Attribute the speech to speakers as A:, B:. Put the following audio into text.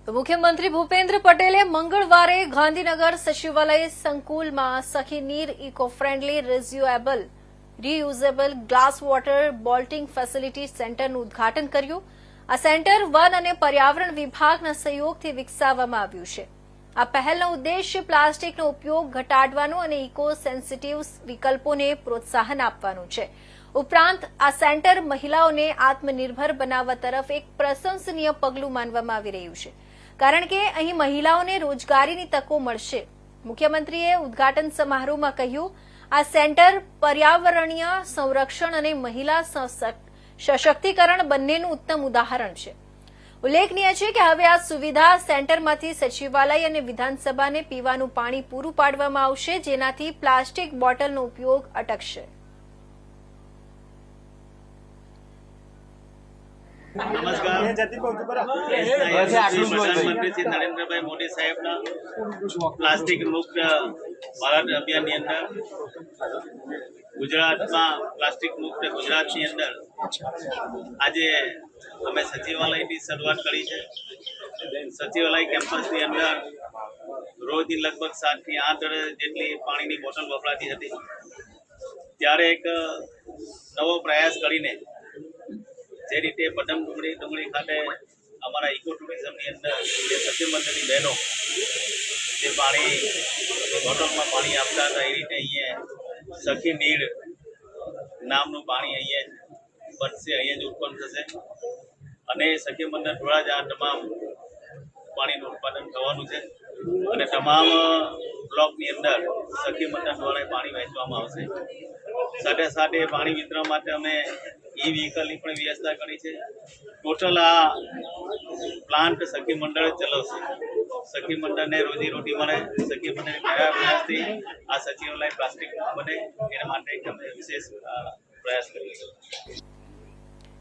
A: તો મુખ્યમંત્રી ભૂપેન્દ્ર પટેલે મંગળવારે ગાંધીનગર સચિવાલય સંકુલમાં Sakhi Neer eco friendly reusable glass water bottling facility સેન્ટરનું ઉદ્ઘાટન કર્યું। આ સેન્ટર વન અને પર્યાવરણ વિભાગના સહયોગથી વિકસાવવામાં આવ્યું છે। આ પહેલનો ઉદ્દેશ્ય પ્લાસ્ટિકનો ઉપયોગ ઘટાડવાનો અને ઇકો સેન્સિટિવ વિકલ્પોને પ્રોત્સાહન આપવાનું છે। ઉપરાંત આ સેન્ટર મહિલાઓને આત્મનિર્ભર બનાવવા તરફ એક પ્રશંસનીય પગલું માનવામાં આવી રહ્યું છે, કારણ કે અહીં મહિલાઓને રોજગારીની તકો મળશે। મુખ્યમંત્રીએ ઉદ્ઘાટન સમારોહમાં કહ્યું, આ સેન્ટર પર્યાવરણીય સંરક્ષણ અને મહિલા સશક્તિકરણ બંનેનું ઉત્તમ ઉદાહરણ છે। ઉલ્લેખનીય છે કે હવે આ સુવિધા સેન્ટરમાંથી સચિવાલય અને વિધાનસભાને પીવાનું પાણી પૂરું પાડવામાં આવશે, જેનાથી પ્લાસ્ટિક બોટલનો ઉપયોગ અટકશે।
B: નમસ્કાર। પ્રધાનમંત્રી શ્રી નરેન્દ્રભાઈ મોદી સાહેબના પ્લાસ્ટિક મુક્ત ભારત અભિયાનની અંદર ગુજરાતમાં પ્લાસ્ટિક મુક્ત ગુજરાતની અંદર આજે અમે સચિવાલયની શરૂઆત કરી છે। સચિવાલય કેમ્પસની અંદર રોજની લગભગ 7 થી 8 જેટલી પાણીની બોટલ વપરાતી હતી, ત્યારે એક નવો પ્રયાસ કરીને જે રીતે પદમ ડુંગળી ખાતે અમારા ઇકો ટુરિઝમની અંદર જે સખી મંડળની બહેનો જે પાણી બોટલમાં પાણી આપતા હતા, એ રીતે અહીંયા સખી નીર નામનું પાણી અહીંયા બનશે, અહીંયા જ ઉત્પન્ન થશે અને સખી મંડળ દ્વારા જ આ તમામ પાણીનું ઉત્પાદન થવાનું છે અને તમામ બ્લોકની અંદર સખી મંડળ દ્વારા પાણી વહેંચવામાં આવશે। સાથે સાથે પાણી વિતરણ માટે અમે વ્હીકલની પણ વ્યવસ્થા કરી છે। ટોટલ આ પ્લાન્ટ સખી મંડળ ચલાવશે। સખી મંડળને રોજીરોટી મળે, સખી મંડળને કયા પ્રયાસથી આ સચિવાલય પ્લાસ્ટિક બને એના માટે અમે વિશેષ પ્રયાસ કરીએ છીએ।